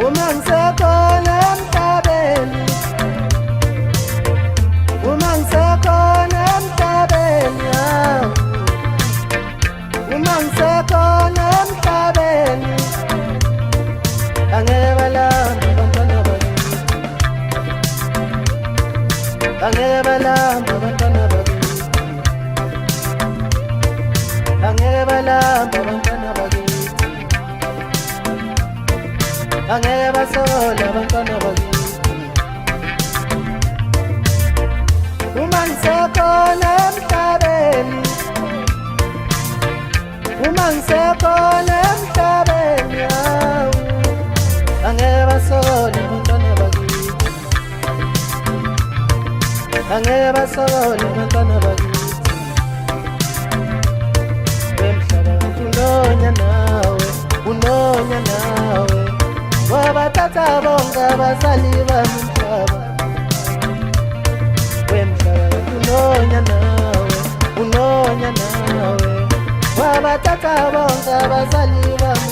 uma ngisekhona emhlabeni, uma ngisekhona emhlabeni, uma ngisekhona emhlabeni, angeke balamba abantwana bakithi, angeke balamba abantwana bakithi, angeke balamba abantwana bakithi, angeke basola abantwana bakithi. Uma ngisekhona emhlabeni, uma ngisekhona emhlabeni, angeke basola abantwana bakithi, angeke basola abantwana bakithi. Wemhlaba unonya nawe, unonya nawe, wabathatha bonke abazali bami umhlaba. Wemhlaba unonya nawe, unonya nawe, wabathatha bonke abazali bami